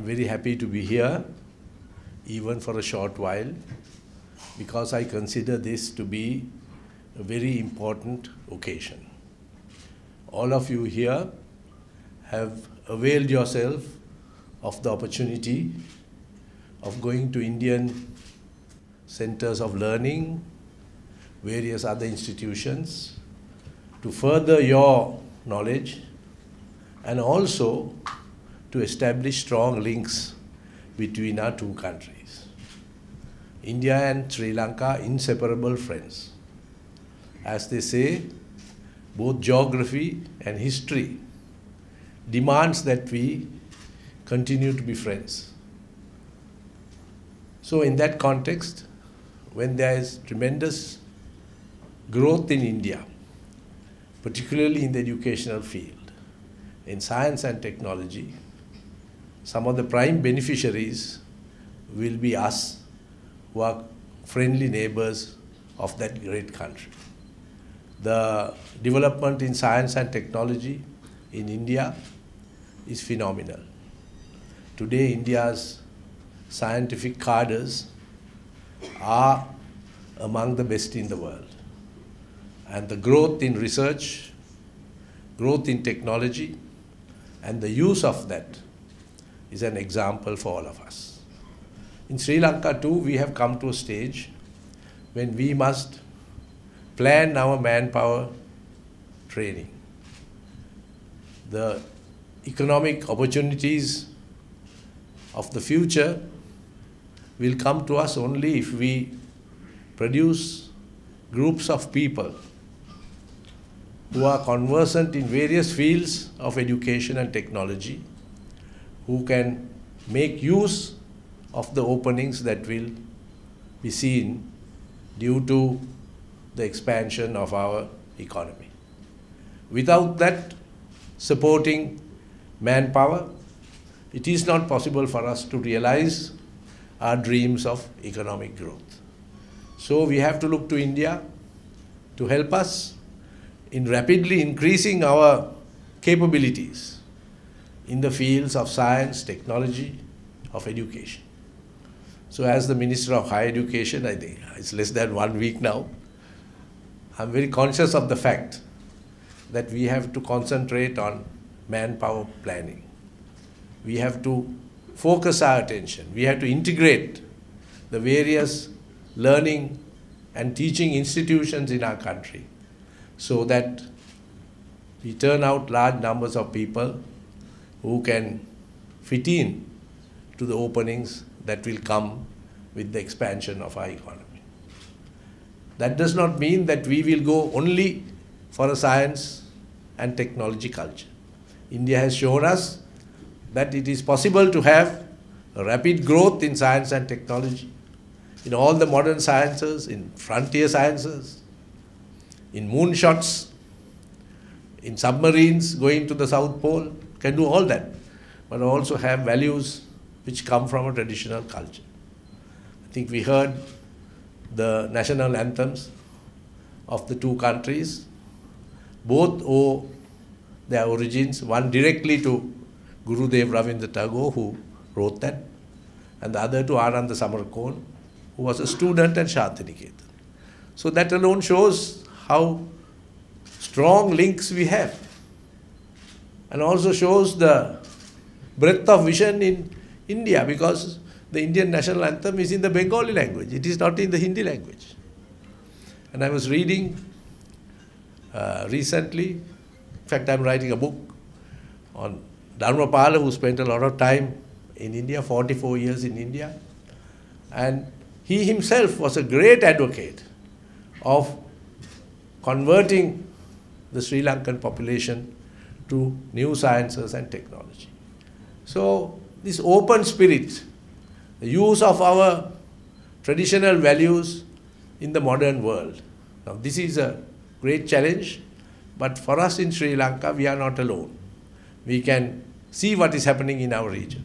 I'm very happy to be here, even for a short while, because I consider this to be a very important occasion. All of you here have availed yourself of the opportunity of going to Indian centers of learning, various other institutions, to further your knowledge and also to establish strong links between our two countries. India and Sri Lanka are inseparable friends. As they say, both geography and history demands that we continue to be friends. So in that context, when there is tremendous growth in India, particularly in the educational field, in science and technology, some of the prime beneficiaries will be us, who are friendly neighbors of that great country. The development in science and technology in India is phenomenal. Today, India's scientific cadres are among the best in the world. And the growth in research, growth in technology, and the use of that is an example for all of us. In Sri Lanka too, we have come to a stage when we must plan our manpower training. The economic opportunities of the future will come to us only if we produce groups of people who are conversant in various fields of education and technology, who can make use of the openings that will be seen due to the expansion of our economy. Without that supporting manpower, it is not possible for us to realize our dreams of economic growth. So we have to look to India to help us in rapidly increasing our capabilities in the fields of science, technology, of education. So as the Minister of Higher Education, I think it's less than 1 week now, I'm very conscious of the fact that we have to concentrate on manpower planning. We have to focus our attention. We have to integrate the various learning and teaching institutions in our country so that we turn out large numbers of people who can fit in to the openings that will come with the expansion of our economy. That does not mean that we will go only for a science and technology culture. India has shown us that it is possible to have a rapid growth in science and technology, in all the modern sciences, in frontier sciences, in moonshots, in submarines going to the South Pole, can do all that, but also have values which come from a traditional culture. I think we heard the national anthems of the two countries. Both owe their origins, one directly to Gurudev Ravindra Tagore, who wrote that, and the other to Ananda Samarkand, who was a student at Shantiniketan. So that alone shows how strong links we have, and also shows the breadth of vision in India, because the Indian national anthem is in the Bengali language. It is not in the Hindi language. And I was reading recently, in fact I'm writing a book on Dharmapala, who spent a lot of time in India, 44 years in India, and he himself was a great advocate of converting the Sri Lankan population to new sciences and technology. So this open spirit, the use of our traditional values in the modern world. Now this is a great challenge, but for us in Sri Lanka, we are not alone. We can see what is happening in our region,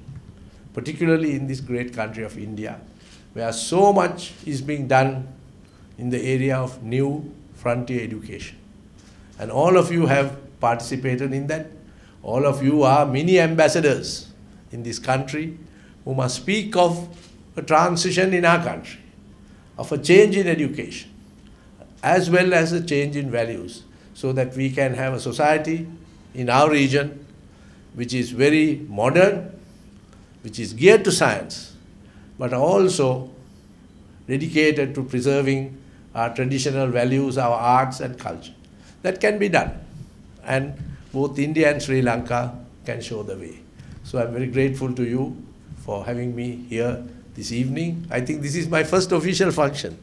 particularly in this great country of India, where so much is being done in the area of new frontier education. And all of you have participated in that. All of you are mini ambassadors in this country who must speak of a transition in our country, of a change in education, as well as a change in values, so that we can have a society in our region which is very modern, which is geared to science, but also dedicated to preserving our traditional values, our arts and culture. That can be done, and both India and Sri Lanka can show the way. So I'm very grateful to you for having me here this evening. I think this is my first official function,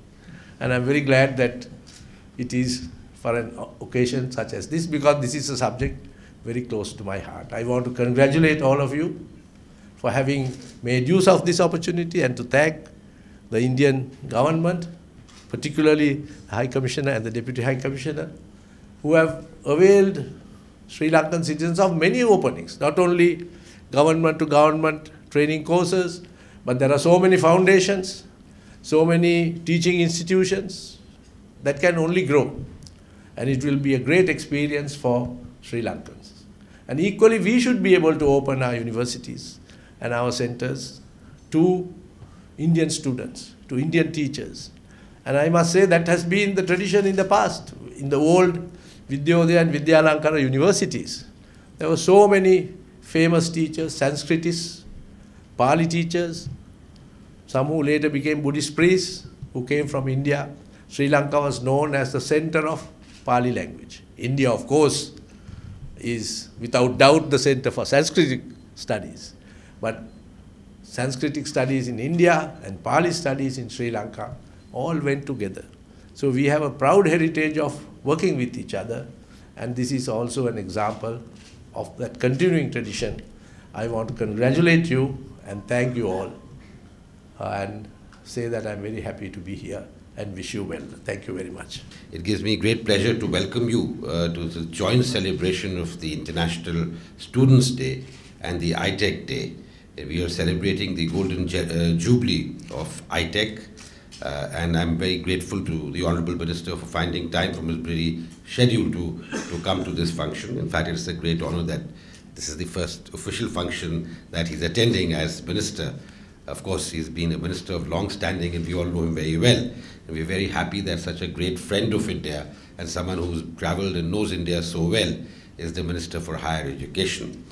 and I'm very glad that it is for an occasion such as this, because this is a subject very close to my heart. I want to congratulate all of you for having made use of this opportunity, and to thank the Indian government, particularly the High Commissioner and the Deputy High Commissioner, who have availed Sri Lankan citizens of many openings, not only government-to-government training courses, but there are so many foundations, so many teaching institutions that can only grow. And it will be a great experience for Sri Lankans. And equally, we should be able to open our universities and our centers to Indian students, to Indian teachers. And I must say that has been the tradition in the past. In the old Vidyodaya and Vidyalankara universities, there were so many famous teachers, Sanskritists, Pali teachers, some who later became Buddhist priests who came from India. Sri Lanka was known as the center of Pali language. India, of course, is without doubt the center for Sanskritic studies. But Sanskritic studies in India and Pali studies in Sri Lanka all went together. So we have a proud heritage of working with each other, and this is also an example of that continuing tradition. I want to congratulate you and thank you all, and say that I'm very happy to be here and wish you well. Thank you very much. It gives me great pleasure to welcome you to the joint celebration of the International Students' Day and the iTech Day. We are celebrating the golden jubilee of iTech, and I'm very grateful to the Honorable Minister for finding time from his busy schedule to come to this function. In fact, it's a great honor that this is the first official function that he's attending as Minister. Of course, he's been a minister of long standing, and we all know him very well. And we're very happy that such a great friend of India and someone who's traveled and knows India so well is the Minister for Higher Education.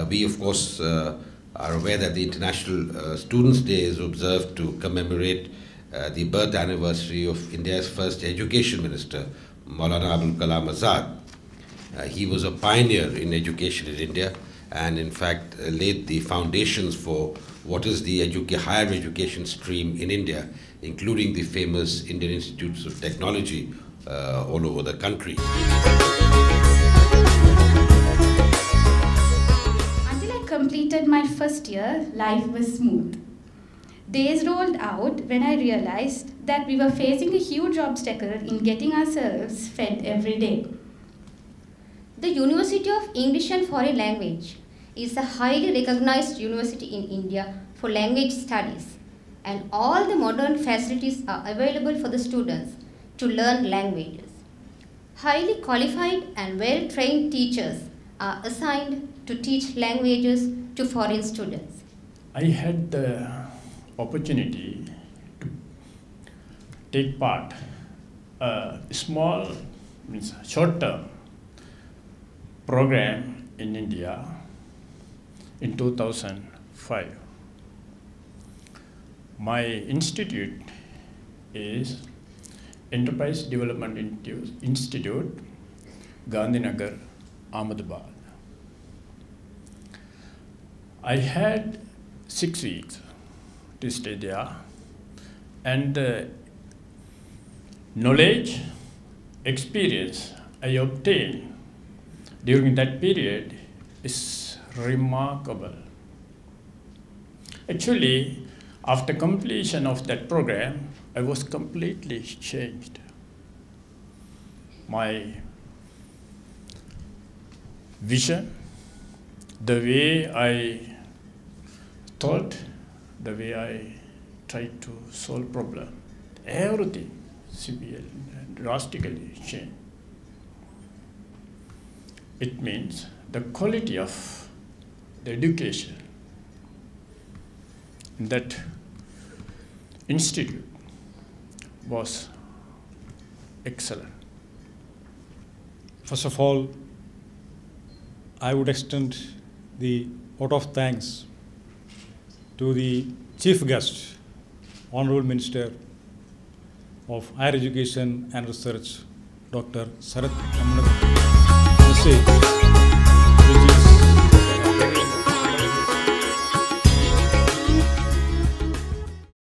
We, of course, are aware that the International Students' Day is observed to commemorate the birth anniversary of India's first education minister, Maulana Abul Kalam Azad. He was a pioneer in education in India, and in fact laid the foundations for what is the higher education stream in India, including the famous Indian Institutes of Technology all over the country. Until I completed my first year, life was smooth. Days rolled out when I realized that we were facing a huge obstacle in getting ourselves fed every day. The University of English and Foreign Language is a highly recognized university in India for language studies, and all the modern facilities are available for the students to learn languages. Highly qualified and well-trained teachers are assigned to teach languages to foreign students. I had the opportunity to take part a small, short-term program in India in 2005. My institute is Enterprise Development Institute, Gandhinagar, Ahmedabad. I had 6 weeks to stay there, and the knowledge, experience I obtained during that period is remarkable. Actually, after completion of that program, I was completely changed. My vision, the way I thought, the way I tried to solve problems, everything severely and drastically changed. It means the quality of the education in that institute was excellent. First of all, I would extend the vote of thanks to the Chief Guest, Honorable Minister of Higher Education and Research, Dr. Sarath Ramanath.